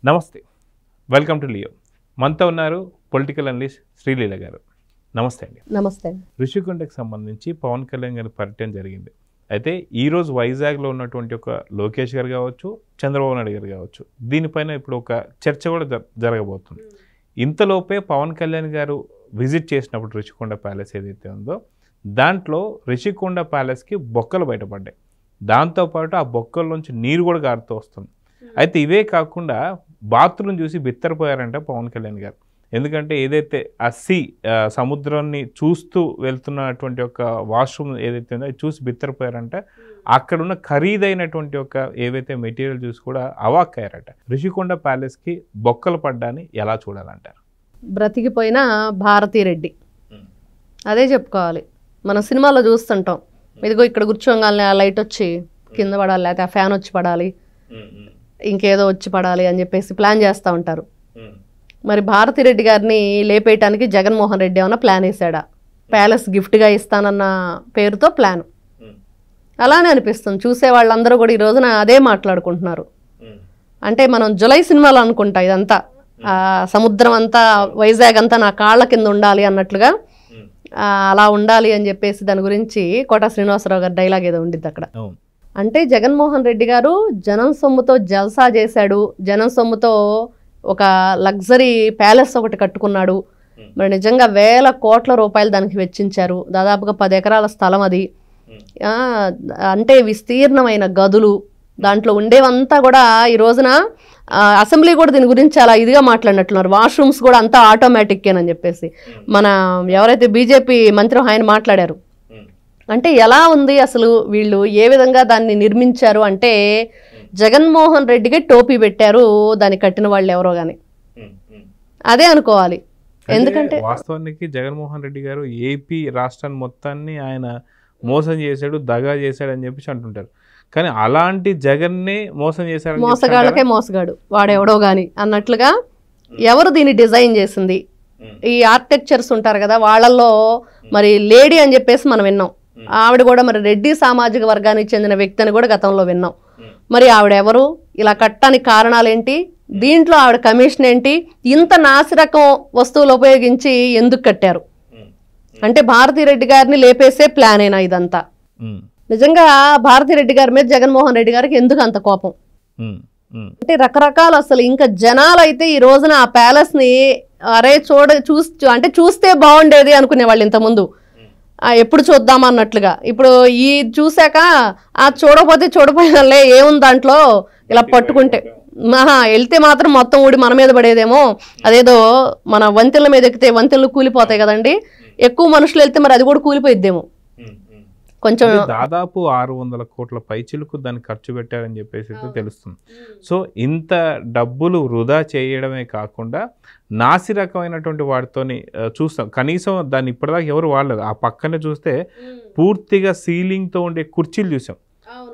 నమస్తే, welcome to Leo. మనతో ఉన్నారు పొలిటికల్ అనలిస్ట్ శ్రీలీల గారు. నమస్తే అండి. నమస్తే. ఋషికొండకు సంబంధించి పవన్ కళ్యాణ్ గారి పర్యటన జరిగింది. అయితే ఈరోజు వైజాగ్లో ఉన్నటువంటి ఒక లోకేష్ గారు కావచ్చు, చంద్రబాబు నాయుడు గారు కావచ్చు, దీనిపైన ఇప్పుడు ఒక చర్చ కూడా జరగబోతుంది. ఇంతలోపే పవన్ కళ్యాణ్ గారు విజిట్ చేసినప్పుడు ఋషికొండ ప్యాలెస్ ఏదైతే ఉందో దాంట్లో ఋషికొండ ప్యాలెస్కి బొక్కలు బయటపడ్డాయి. దాంతోపాటు ఆ బొక్కల నుంచి నీరు కూడా గారుతూ వస్తుంది. అయితే ఇవే కాకుండా బాత్రూమ్ చూసి బిత్తరపోయారంట పవన్ కళ్యాణ్ గారు. ఎందుకంటే ఏదైతే ఆ సముద్రాన్ని చూస్తూ వెళ్తున్నటువంటి ఒక వాష్రూమ్ ఏదైతే ఉందో అది చూసి బిత్తరపోయారంట. అక్కడ ఉన్న ఖరీదైనటువంటి ఒక ఏవైతే మెటీరియల్ చూసి కూడా అవాక్కయ్యారట. ఋషికొండ ప్యాలెస్కి బొక్కలు పడ్డాన్ని ఎలా చూడాలంటారు? బ్రతికిపోయిన భారతీరెడ్డి అదే చెప్పుకోవాలి. మన సినిమాలో చూస్తుంటాం, ఇదిగో ఇక్కడ కూర్చోగానే ఆ లైట్ వచ్చి కింద పడాలి, లేకపోతే ఆ ఫ్యాన్ వచ్చి పడాలి, ఇంకేదో వచ్చి పడాలి అని చెప్పేసి ప్లాన్ చేస్తూ ఉంటారు. మరి భారతిరెడ్డి గారిని లేపేయటానికి జగన్మోహన్ రెడ్డి ఏమన్నా ప్లాన్ వేసాడా? ప్యాలెస్ గిఫ్ట్గా ఇస్తానన్న పేరుతో ప్లాన్. అలానే అనిపిస్తుంది. చూసే వాళ్ళందరూ కూడా ఈ రోజున అదే మాట్లాడుకుంటున్నారు. అంటే మనం జులై సినిమాలో అనుకుంటా ఇదంతా సముద్రం అంతా వైజాగ్ అంతా నా కాళ్ళ కింద ఉండాలి అన్నట్లుగా అలా ఉండాలి అని చెప్పేసి దాని గురించి కోట శ్రీనివాసరావు గారి డైలాగ్ ఏదో ఉండిద్ది అక్కడ. అంటే జగన్మోహన్ రెడ్డి గారు జనం సొమ్ముతో జల్సా చేశాడు, జనం సొమ్ముతో ఒక లగ్జరీ ప్యాలెస్ ఒకటి కట్టుకున్నాడు. మరి నిజంగా వేల కోట్ల రూపాయలు దానికి వెచ్చించారు. దాదాపుగా 10 ఎకరాల స్థలం అది. అంటే విస్తీర్ణమైన గదులు, దాంట్లో ఉండేవంతా కూడా ఈ రోజున అసెంబ్లీ కూడా దీని గురించి చాలా ఇదిగా మాట్లాడినట్లున్నారు. వాష్రూమ్స్ కూడా అంతా ఆటోమేటిక్కేనని చెప్పేసి మన ఎవరైతే బీజేపీ మంత్రి ఆయన మాట్లాడారు. అంటే ఎలా ఉంది అసలు, వీళ్ళు ఏ విధంగా దాన్ని నిర్మించారు అంటే జగన్మోహన్ రెడ్డికి టోపీ పెట్టారు దాన్ని కట్టిన వాళ్ళు ఎవరో కానీ అదే అనుకోవాలి. ఎందుకంటే వాస్తవానికి జగన్మోహన్ రెడ్డి గారు ఏపీ రాష్ట్రాన్ని మొత్తాన్ని ఆయన మోసం చేశాడు, దగా చేశాడు అని చెప్పేసి అంటుంటారు. కానీ అలాంటి జగన్నే మోసం చేశాడు, మోసగాళ్ళకే మోసగాడు వాడెవడో గాని అన్నట్లుగా. ఎవరు దీన్ని డిజైన్ చేసింది? ఈ ఆర్కిటెక్చర్స్ ఉంటారు కదా, వాళ్ళల్లో మరి లేడీ అని చెప్పేసి మనం విన్నాం. ఆవిడ కూడా మరి రెడ్డి సామాజిక వర్గానికి చెందిన వ్యక్తి అని కూడా గతంలో విన్నాం. మరి ఆవిడ ఎవరు? ఇలా కట్టడానికి కారణాలు ఏంటి? దీంట్లో ఆవిడ కమిషన్ ఏంటి? ఇంత నాసిరకం వస్తువులు ఉపయోగించి ఎందుకు కట్టారు? అంటే భారతీరెడ్డి గారిని లేపేసే ప్లాన్ అయినా ఇదంతా? నిజంగా భారతీరెడ్డి గారి మీద జగన్మోహన్ రెడ్డి గారికి ఎందుకు అంత కోపం? అంటే రకరకాలు అసలు ఇంకా జనాలు అయితే ఈ రోజున ఆ ప్యాలెస్ ని అరే చూస్తే బాగుండేది అనుకునే వాళ్ళు ఇంతకుముందు, ఎప్పుడు చూద్దాం అన్నట్లుగా. ఇప్పుడు ఈ చూశాక చూడకపోతే చూడపోయినలే ఏముంది దాంట్లో, ఇలా పట్టుకుంటే వెళ్తే మాత్రం మొత్తం ఊడి మన మీద పడేదేమో. అదేదో మన వంతెనల మీద ఎక్కితే వంతెనలు కూలిపోతాయి కదండి, ఎక్కువ మనుషులు వెళ్తే మరి అది కూడా కూలిపోయిద్దేమో. కొంచెం దాదాపు 600 కోట్ల పైచిలకు దాన్ని ఖర్చు పెట్టారని చెప్పేసి తెలుస్తుంది. సో ఇంత డబ్బులు వృధా చేయడమే కాకుండా నాసి రకమైనటువంటి వాటితోని చూస్తాం. కనీసం దాన్ని ఇప్పటిదాకా ఎవరు వాడలేదు. ఆ పక్కనే చూస్తే పూర్తిగా సీలింగ్తో ఉండే కుర్చీలు చూసాం,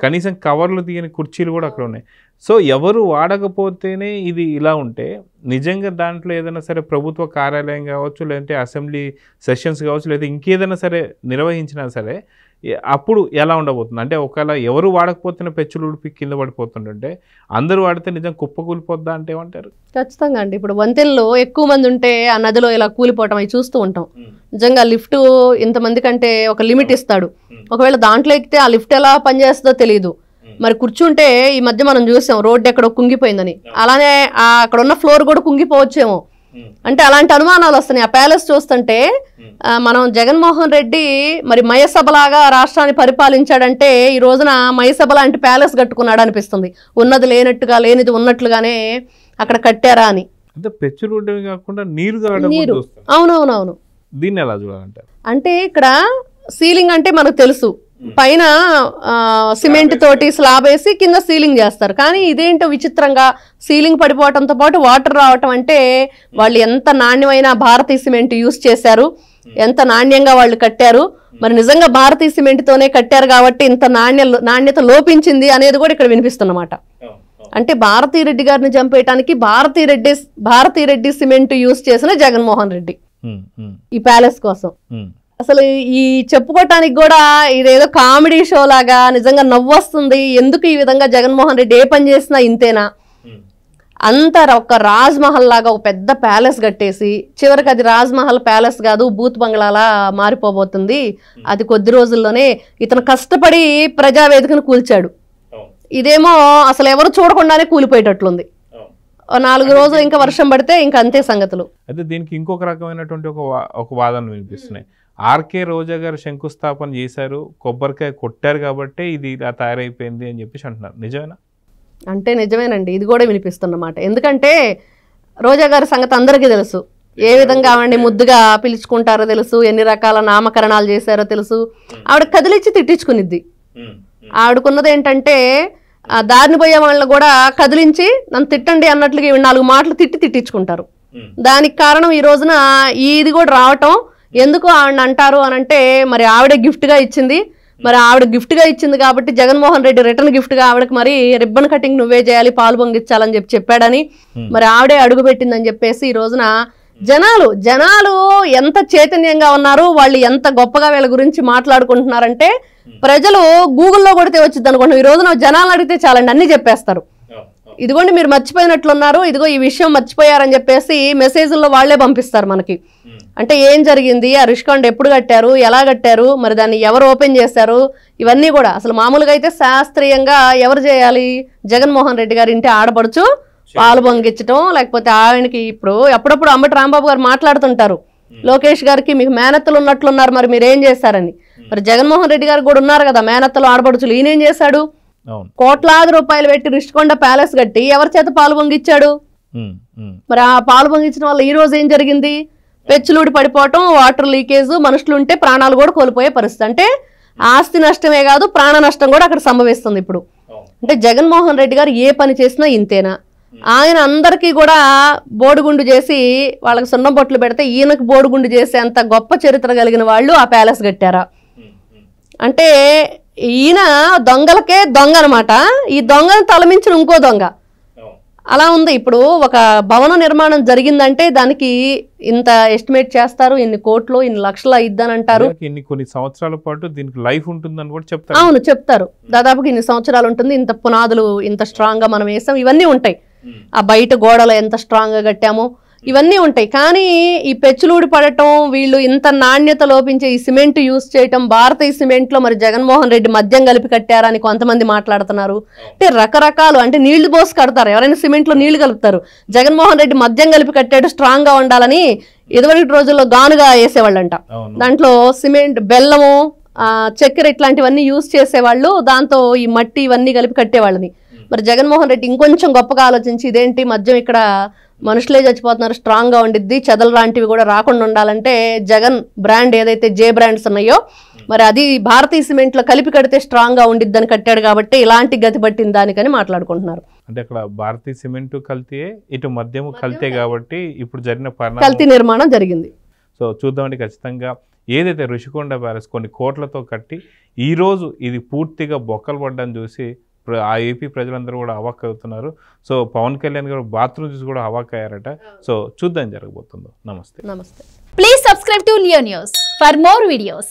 కనీసం కవర్లు తీయని కుర్చీలు కూడా అక్కడ ఉన్నాయి. సో ఎవరు వాడకపోతేనే ఇది ఇలా ఉంటే నిజంగా దాంట్లో ఏదైనా సరే ప్రభుత్వ కార్యాలయం కావచ్చు, లేదంటే అసెంబ్లీ సెషన్స్ కావచ్చు, లేదా ఇంకేదైనా సరే నిర్వహించినా సరే అప్పుడు ఎలా ఉండబోతుంది? అంటే ఒకవేళ ఎవరు వాడకపోతున్న పెచ్చులు ఉడిపి కింద పడిపోతుంటే అందరూ వాడితే నిజం కుప్పకూలిపోద్దా అంటే ఏమంటారు? ఖచ్చితంగా అండి. ఇప్పుడు వంతెనలో ఎక్కువ మంది ఉంటే ఆ నదిలో ఇలా కూలిపోవటం అవి చూస్తూ ఉంటాం. నిజంగా లిఫ్ట్ ఇంతమంది కంటే ఒక లిమిట్ ఇస్తాడు. ఒకవేళ దాంట్లో ఎక్కితే ఆ లిఫ్ట్ ఎలా పనిచేస్తుందో తెలియదు. మరి కూర్చుంటే ఈ మధ్య మనం చూసాం రోడ్డు ఎక్కడో కుంగిపోయిందని, అలానే అక్కడ ఉన్న ఫ్లోర్ కూడా కుంగిపోవచ్చేమో. అంటే అలాంటి అనుమానాలు వస్తున్నాయి. ఆ ప్యాలెస్ చూస్తుంటే మనం జగన్మోహన్ రెడ్డి మరి మయసభలాగా రాష్ట్రాన్ని పరిపాలించాడంటే ఈ రోజున మయసభ లాంటి ప్యాలెస్ కట్టుకున్నాడు అనిపిస్తుంది. ఉన్నది లేనట్టుగా, లేనిది ఉన్నట్లుగానే అక్కడ కట్టారా అని. అంటే పెచ్చులు కాకుండా నీరు. అవునవునవును. దీన్ని ఎలా చూడాలంటారు? అంటే ఇక్కడ సీలింగ్ అంటే మనకు తెలుసు, పైన సిమెంట్ తోటి స్లాబ్ వేసి కింద సీలింగ్ చేస్తారు. కానీ ఇదేంటో విచిత్రంగా సీలింగ్ పడిపోవటంతో పాటు వాటర్ రావటం. అంటే వాళ్ళు ఎంత నాణ్యమైన భారతీయ సిమెంట్ యూజ్ చేశారు, ఎంత నాణ్యంగా వాళ్ళు కట్టారు. మరి నిజంగా భారతీయ సిమెంట్ తోనే కట్టారు కాబట్టి ఇంత నాణ్యత లోపించింది అనేది కూడా ఇక్కడ వినిపిస్తున్నమాట. అంటే భారతీరెడ్డి గారిని చంపేయటానికి భారతీరెడ్డి సిమెంట్ యూజ్ చేసిన జగన్మోహన్ రెడ్డి ఈ ప్యాలెస్ కోసం. అసలు ఈ చెప్పుకోవటానికి కూడా ఇదేదో కామెడీ షో లాగా నిజంగా నవ్వు వస్తుంది. ఎందుకు ఈ విధంగా జగన్మోహన్ రెడ్డి ఏ పని చేసినా ఇంతేనా? అంత ఒక రాజ్ మహల్ లాగా ఒక పెద్ద ప్యాలెస్ కట్టేసి చివరికి అది రాజ్ మహల్ ప్యాలెస్ కాదు బూత్ బంగ్లాలా మారిపోబోతుంది, అది కొద్ది రోజుల్లోనే, ఇతను కష్టపడి ప్రజావేదికను కూల్చాడు, ఇదేమో అసలు ఎవరు చూడకుండానే కూలిపోయేటట్లుంది. 4 రోజులు ఇంకా వర్షం పడితే ఇంకా అంతే సంగతులు. అయితే దీనికి ఇంకొక రకమైనటువంటి ఒక వాదన వినిపిస్తున్నాయి. ఆర్కే రోజా గారు శంకుస్థాపన చేశారు, కొబ్బరికాయ కొట్టారు కాబట్టి ఇది ఇలా తయారైపోయింది అని చెప్పేసి అంటున్నారు, నిజమేనా? అంటే నిజమేనండి, ఇది కూడా వినిపిస్తున్నమాట. ఎందుకంటే రోజా గారి సంగతి అందరికీ తెలుసు, ఏ విధంగా ఆవిడని ముద్దుగా పిలుచుకుంటారో తెలుసు, ఎన్ని రకాల నామకరణాలు చేశారో తెలుసు. ఆవిడ కదిలిచ్చి తిట్టించుకునిద్ది. ఆవిడకున్నది ఏంటంటే దారిని పోయే వాళ్ళని కూడా కదిలించి నన్ను తిట్టండి అన్నట్లుగా 4 మాటలు తిట్టించుకుంటారు. దానికి కారణం ఈ రోజున ఇది కూడా రావటం. ఎందుకు ఆవిడ అంటారు అనంటే మరి ఆవిడే గిఫ్ట్గా ఇచ్చింది, మరి ఆవిడ గిఫ్ట్గా ఇచ్చింది కాబట్టి జగన్మోహన్ రెడ్డి రిటర్న్ గిఫ్ట్గా ఆవిడకి మరి రిబ్బన్ కటింగ్ నువ్వే చేయాలి, పాలు పొంగిచ్చాలని చెప్పాడని మరి ఆవిడే అడుగు పెట్టిందని చెప్పేసి ఈ రోజున జనాలు ఎంత చైతన్యంగా ఉన్నారు, వాళ్ళు ఎంత గొప్పగా వీళ్ళ గురించి మాట్లాడుకుంటున్నారంటే ప్రజలు గూగుల్లో కొడితే వచ్చింది అనుకుంటున్నాం. ఈ రోజున జనాలు అడిగితే చాలండి అన్ని చెప్పేస్తారు. ఇదిగోండి మీరు మర్చిపోయినట్లున్నారు, ఇదిగో ఈ విషయం మర్చిపోయారని చెప్పేసి మెసేజ్ల్లో వాళ్లే పంపిస్తారు మనకి. అంటే ఏం జరిగింది, ఆ రుషికొండ ఎప్పుడు కట్టారు, ఎలా కట్టారు, మరి దాన్ని ఎవరు ఓపెన్ చేశారు, ఇవన్నీ కూడా అసలు మామూలుగా అయితే శాస్త్రీయంగా ఎవరు చేయాలి, జగన్మోహన్ రెడ్డి గారి ఇంటి ఆడపడుచు పాలు పొంగిచ్చటం, లేకపోతే ఆయనకి ఇప్పుడు అప్పుడప్పుడు అంబటి రాంబాబు గారు మాట్లాడుతుంటారు లోకేష్ గారికి మీకు మేనత్తలు ఉన్నట్లున్నారు, మరి మీరేం చేశారని. మరి జగన్మోహన్ రెడ్డి గారు కూడా ఉన్నారు కదా మేనత్తలు ఆడపడుచులు, ఈయనేం చేశాడు, కోట్లాది రూపాయలు పెట్టి రుషికొండ ప్యాలెస్ కట్టి ఎవరి చేత పాలు పొంగిచ్చాడు. మరి ఆ పాలు పొంగించడం వల్ల ఈ రోజు ఏం జరిగింది, పెచ్చులూడి పడిపోవటం, వాటర్ లీకేజ్, మనుషులు ఉంటే ప్రాణాలు కూడా కోల్పోయే పరిస్థితి. అంటే ఆస్తి నష్టమే కాదు ప్రాణ నష్టం కూడా అక్కడ సంభవిస్తుంది ఇప్పుడు. అంటే జగన్మోహన్ రెడ్డి గారు ఏ పని చేసినా ఇంతేనా, ఆయన అందరికీ కూడా బోడిగుండు చేసి వాళ్ళకి సున్నం బొట్లు పెడితే ఈయనకు బోడిగుండు చేసే అంత గొప్ప చరిత్ర కలిగిన వాళ్ళు ఆ ప్యాలెస్ కట్టారా? అంటే ఈయన దొంగలకే దొంగ అనమాట, ఈ దొంగను తలమించిన ఇంకో దొంగ అలా ఉంది. ఇప్పుడు ఒక భవన నిర్మాణం జరిగిందంటే దానికి ఇంత ఎస్టిమేట్ చేస్తారు, ఇన్ని కోట్లు ఇన్ని లక్షలు అయిద్దని అంటారు, కొన్ని సంవత్సరాల పాటు దీనికి లైఫ్ ఉంటుందని కూడా చెప్తారు. అవును చెప్తారు, దాదాపుగా ఇన్ని సంవత్సరాలు ఉంటుంది, ఇంత పునాదులు ఇంత స్ట్రాంగ్ గా మనం వేసాం, ఇవన్నీ ఉంటాయి. ఆ బయట గోడలు ఎంత స్ట్రాంగ్ గా కట్టామో ఇవన్నీ ఉంటాయి. కానీ ఈ పెచ్చులూడి పడటం, వీళ్ళు ఇంత నాణ్యత లోపించే ఈ సిమెంట్ యూజ్ చేయటం, భారతీయ సిమెంట్ లో మరి జగన్మోహన్ రెడ్డి మద్యం కలిపి కట్టారని కొంతమంది మాట్లాడుతున్నారు. అంటే రకరకాలు, అంటే నీళ్లు పోసి కడతారు, ఎవరైనా సిమెంట్ లో నీళ్లు కలుపుతారు, జగన్మోహన్ రెడ్డి మద్యం కలిపి కట్టాడు స్ట్రాంగ్ గా ఉండాలని ఇదివరకు రోజుల్లో గానుగా వేసేవాళ్ళంట. దాంట్లో సిమెంట్, బెల్లము, చక్కెర ఇట్లాంటివన్నీ యూజ్ చేసేవాళ్ళు, దాంతో ఈ మట్టి ఇవన్నీ కలిపి కట్టేవాళ్ళని. మరి జగన్మోహన్ రెడ్డి ఇంకొంచెం గొప్పగా ఆలోచించి ఇదేంటి మద్యం ఇక్కడ మనుషులే చచ్చిపోతున్నారు, స్ట్రాంగ్ గా ఉండిద్ది, చెదలు లాంటివి కూడా రాకుండా ఉండాలంటే జగన్ బ్రాండ్ ఏదైతే జే బ్రాండ్స్ ఉన్నాయో మరి అది భారతీయ సిమెంట్ లో కలిపి కడితే స్ట్రాంగ్ గా ఉండిద్దని కట్టాడు కాబట్టి ఇలాంటి గతి పట్టిన దానికని మాట్లాడుకుంటున్నారు. అంటే అక్కడ భారతీయ సిమెంట్ కల్తీ, ఇటు మద్యము కల్తీ కాబట్టి ఇప్పుడు జరిగిన కల్తీ నిర్మాణం జరిగింది. సో చూద్దామండి, ఖచ్చితంగా ఏదైతే రుషికొండ ప్యాలెస్ కొన్ని కోట్లతో కట్టి ఈ రోజు ఇది పూర్తిగా బొక్కలు పడ్డాన్ని చూసి ఆ ఏపీ ప్రజలందరూ కూడా అవాక్ అవుతున్నారు. సో పవన్ కళ్యాణ్ గారు బాత్రూమ్ చూసి కూడా అవాక్ అయ్యారట. సో చూద్దాం జరగబోతుందో. నమస్తే. నమస్తే. Please subscribe to Leo news for more videos.